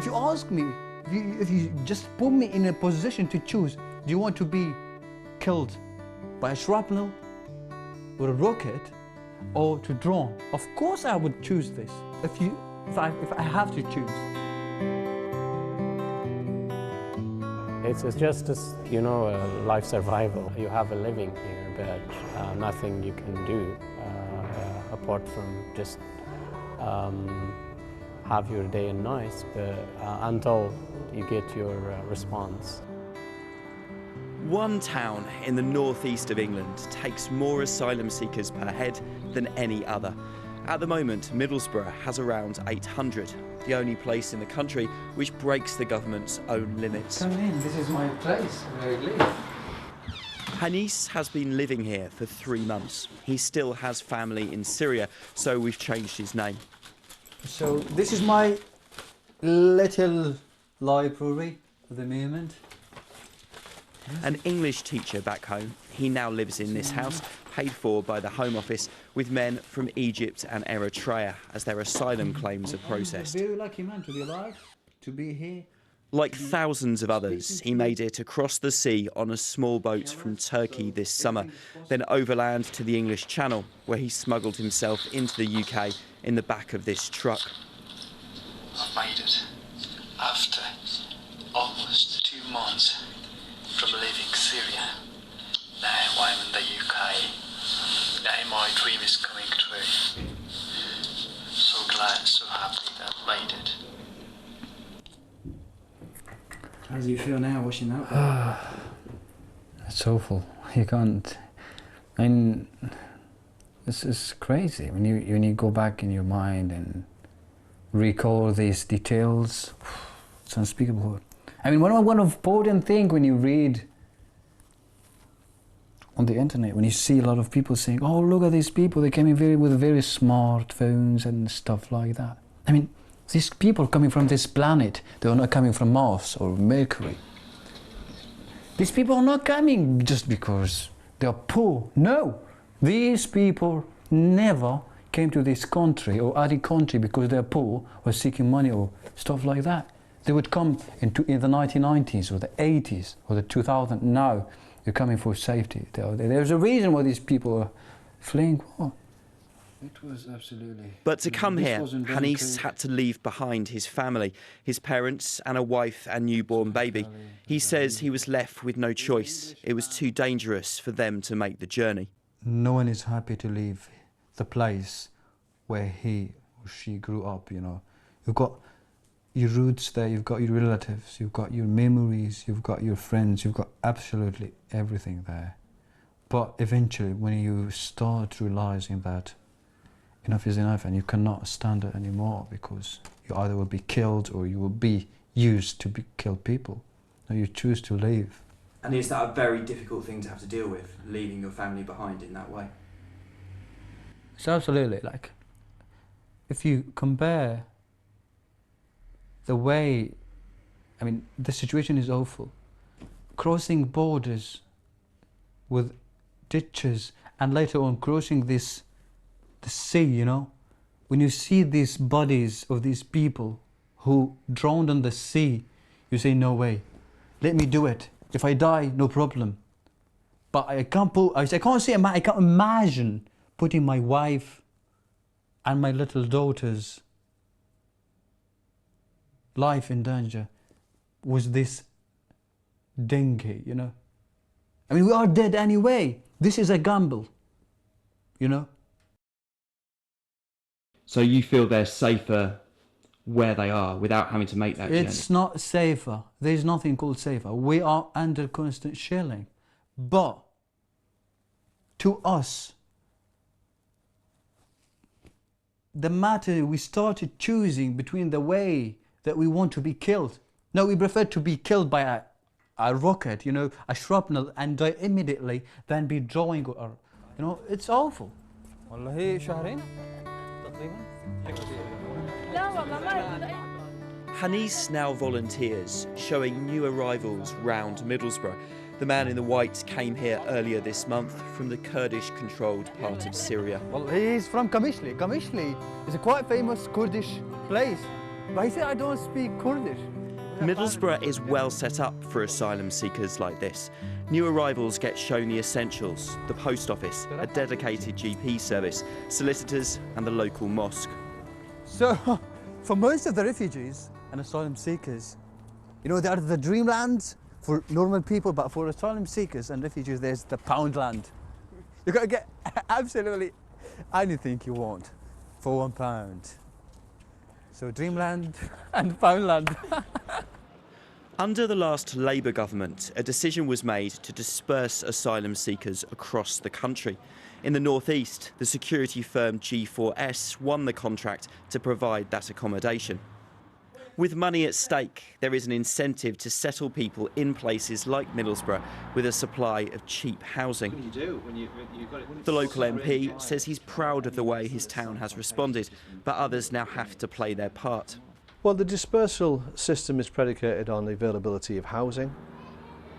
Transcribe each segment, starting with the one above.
you ask me, if you just put me in a position to choose, do you want to be killed by a shrapnel or a rocket or to drown? Of course I would choose this, if I have to choose. It's just, you know, life survival. You have a living here, but nothing you can do apart from just have your day and nights, but until you get your response. One town in the northeast of England takes more asylum seekers per head than any other. At the moment, Middlesbrough has around 800, the only place in the country which breaks the government's own limits. Come in, this is my place where I live. Hanis has been living here for 3 months. He still has family in Syria, so we've changed his name. So this is my little library at the moment. An English teacher back home, he now lives in this house, paid for by the Home Office, with men from Egypt and Eritrea as their asylum claims are processed. I'm a very lucky man to be alive, to be here. Like thousands of others, he made it across the sea on a small boat from Turkey this summer, then overland to the English Channel, where he smuggled himself into the UK in the back of this truck. I've made it after almost 2 months from leaving Syria. Now I'm in the UK. Now my dream is coming true. So glad, so happy that I made it. How do you feel now washing that? It's awful. You can't. I mean, this is crazy when you go back in your mind and recall these details. It's unspeakable. I mean, one of the important things when you read on the internet, when you see a lot of people saying, "Oh, look at these people! They came in with very smartphones and stuff like that." I mean, these people coming from this planet, they are not coming from Mars or Mercury. These people are not coming just because they are poor. No, these people never came to this country or any country because they're poor or seeking money or stuff like that. They would come in the 1990s or the 80s or the 2000s. Now they're coming for safety. There's a reason why these people are fleeing war. It was absolutely... But to come here, Hanis had to leave behind his family, his parents and a wife and newborn baby. He says he was left with no choice. It was too dangerous for them to make the journey. No one is happy to leave the place where he or she grew up, you know. You've got your roots there, you've got your relatives, you've got your memories, you've got your friends, you've got absolutely everything there. But eventually, when you start realizing that enough is enough and you cannot stand it anymore because you either will be killed or you will be used to kill people, now you choose to leave. And is that a very difficult thing to have to deal with, leaving your family behind in that way? It's absolutely, like, if you compare the way, I mean, the situation is awful. Crossing borders with ditches and later on crossing the sea, you know, when you see these bodies of these people who drowned on the sea, you say, no way, let me do it. If I die, no problem. But I can't imagine putting my wife and my little daughter's life in danger with this dinghy, you know. I mean, we are dead anyway. This is a gamble, you know. So you feel they're safer where they are without having to make that journey? It's not safer. There's nothing called safer. We are under constant shelling. But to us, the matter, we started choosing between the way that we want to be killed. No, we prefer to be killed by a rocket, you know, a shrapnel, and die immediately than be drawing, or, you know, it's awful. Hanis now volunteers, showing new arrivals round Middlesbrough. The man in the white came here earlier this month from the Kurdish-controlled part of Syria. Well, he's from Kamishli. Kamishli is a quite famous Kurdish place. But he said, I don't speak Kurdish. Middlesbrough is well set up for asylum seekers like this. New arrivals get shown the essentials: the post office, a dedicated GP service, solicitors and the local mosque. So, for most of the refugees and asylum seekers, you know, they are the dreamland for normal people, but for asylum seekers and refugees, there's the Poundland. You've got to get absolutely anything you want for £1. So dreamland and Poundland. Under the last Labour government, a decision was made to disperse asylum seekers across the country. In the northeast, the security firm G4S won the contract to provide that accommodation. With money at stake, there is an incentive to settle people in places like Middlesbrough with a supply of cheap housing. The local MP says he's proud of the way his town has responded, but others now have to play their part. Well, the dispersal system is predicated on the availability of housing.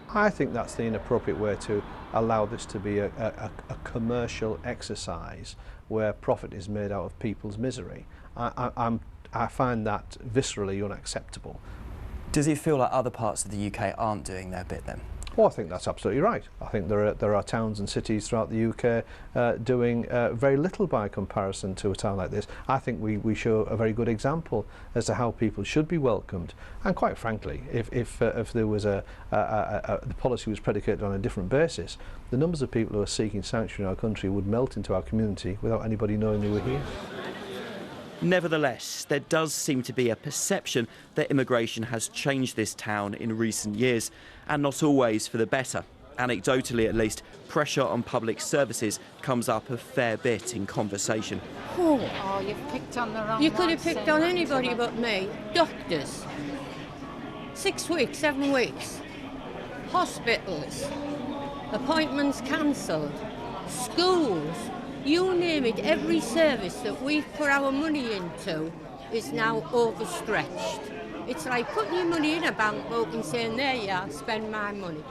I think that's the inappropriate way to allow this to be a commercial exercise where profit is made out of people's misery. I find that viscerally unacceptable. Does it feel like other parts of the UK aren't doing their bit then? Well, I think that's absolutely right. I think there are towns and cities throughout the UK doing very little by comparison to a town like this. I think we show a very good example as to how people should be welcomed. And quite frankly, if there was the policy was predicated on a different basis, the numbers of people who are seeking sanctuary in our country would melt into our community without anybody knowing they were here. Nevertheless, there does seem to be a perception that immigration has changed this town in recent years, and not always for the better. Anecdotally, at least, pressure on public services comes up a fair bit in conversation. Oh, you've picked on the wrong one. You could have picked on anybody but me. Doctors. 6 weeks, 7 weeks. Hospitals. Appointments cancelled. Schools. You name it, every service that we've put our money into is now overstretched. It's like putting your money in a bank book and saying, there you are, spend my money.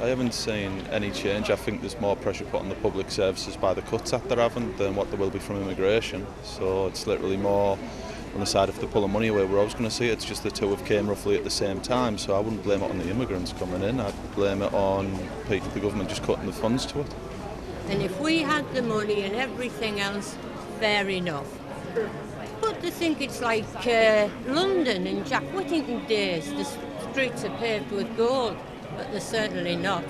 I haven't seen any change. I think there's more pressure put on the public services by the cuts that they're having than what there will be from immigration. So it's literally more on the side if they're pulling money away. We're always going to see it. It's just the two have came roughly at the same time. So I wouldn't blame it on the immigrants coming in. I'd blame it on the government just cutting the funds to it. And if we had the money and everything else, fair enough. But to think it's like London in Jack Whittington days, the streets are paved with gold, but they're certainly not.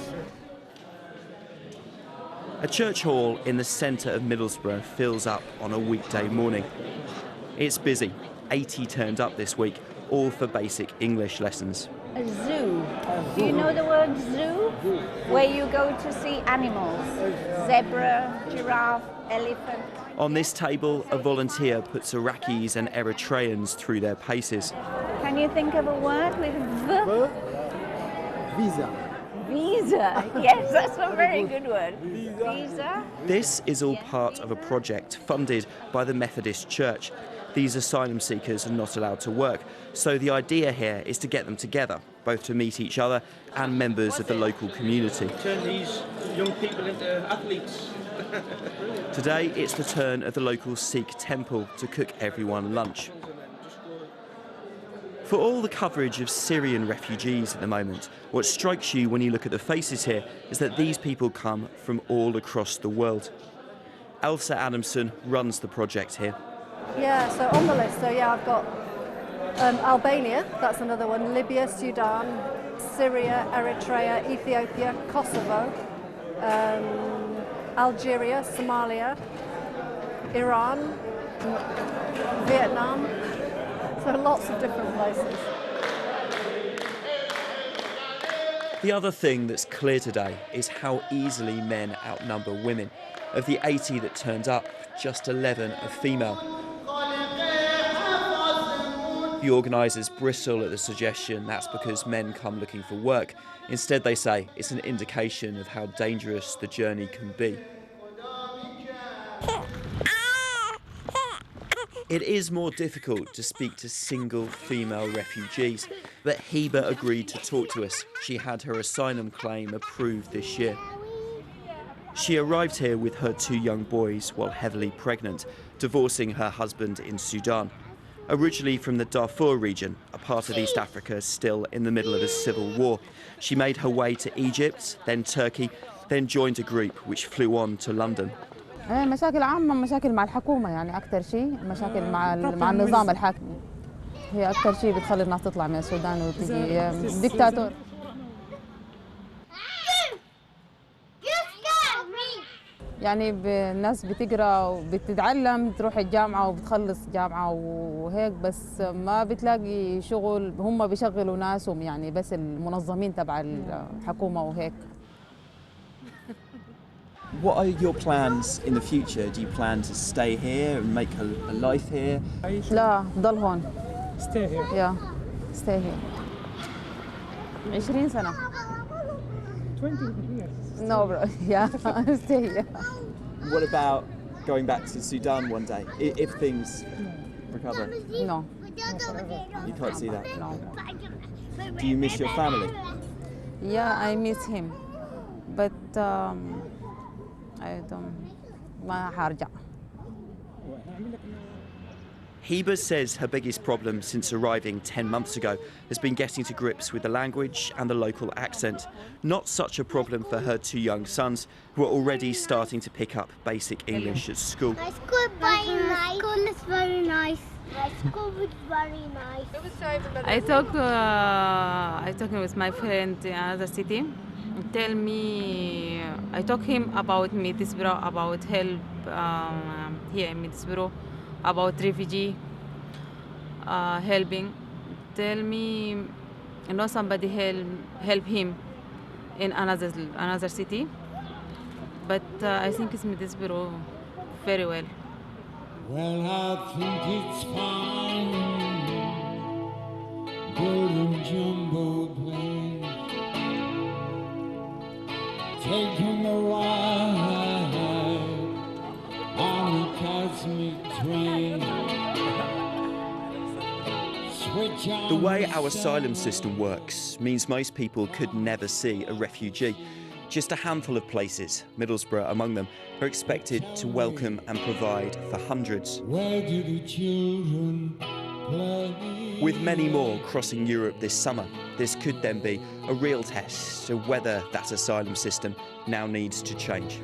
A church hall in the centre of Middlesbrough fills up on a weekday morning. It's busy. 80 turned up this week, all for basic English lessons. A zoo. Do you know the word zoo? Where you go to see animals. Zebra, giraffe, elephant. On this table, a volunteer puts Iraqis and Eritreans through their paces. Can you think of a word with V? Visa. Visa. Yes, that's a very good word. Visa. This is all part of a project funded by the Methodist Church. These asylum seekers are not allowed to work, so the idea here is to get them together, both to meet each other and members of the local community. Turn these young people into athletes. Today, it's the turn of the local Sikh temple to cook everyone lunch. For all the coverage of Syrian refugees at the moment, what strikes you when you look at the faces here is that these people come from all across the world. Elsa Adamson runs the project here. Yeah, so on the list, I've got Albania, that's another one, Libya, Sudan, Syria, Eritrea, Ethiopia, Kosovo, Algeria, Somalia, Iran, Vietnam, so lots of different places. The other thing that's clear today is how easily men outnumber women. Of the 80 that turned up, just 11 are female. The organisers bristle at the suggestion that's because men come looking for work. Instead, they say it's an indication of how dangerous the journey can be. It is more difficult to speak to single female refugees, but Heba agreed to talk to us. She had her asylum claim approved this year. She arrived here with her 2 young boys while heavily pregnant, divorcing her husband in Sudan. Originally from the Darfur region, a part of East Africa still in the middle of a civil war, she made her way to Egypt, then Turkey, then joined a group which flew on to London. مشاكل عامة، مشاكل مع الحكومة يعني أكثر شيء، مشاكل مع النظام الحاكم. هي أكثر شيء بتخلي الناس تطلع من السودان وتجي ديكتاتور. يعني الناس بتقرا وبتتعلم، تروح الجامعة وبتخلص جامعة وهيك، بس ما بتلاقي شغل. هم بيشغلوا ناسهم يعني، بس المنظمين تبع الحكومة وهيك. What are your plans in the future? Do you plan to stay here and make a life here? لا، ضل هون. Stay here. Yeah, stay here. 20 سنة. 20 years. No, bro. Yeah, stay here. What about going back to Sudan one day, if things recover? No. You can't see that? No. Do you miss your family? Yeah, I miss him. But I don't. ما حرجع. Heba says her biggest problem since arriving 10 months ago has been getting to grips with the language and the local accent. Not such a problem for her two young sons, who are already starting to pick up basic English at school. My school is very nice. School is very nice. My school is very nice. I talk with my friend in another city. Tell me, I talk him about Middlesbrough, about help here in Middlesbrough, about refugee helping. Tell me, you know, somebody help him in another city. But I think it's Middlesbrough very well. Well, I think it's fine. Golden jumbo plane, taking a ride on a cosmic train. The way our asylum system works means most people could never see a refugee. Just a handful of places, Middlesbrough among them, are expected to welcome and provide for hundreds. Where do the children play? With many more crossing Europe this summer, this could then be a real test of whether that asylum system now needs to change.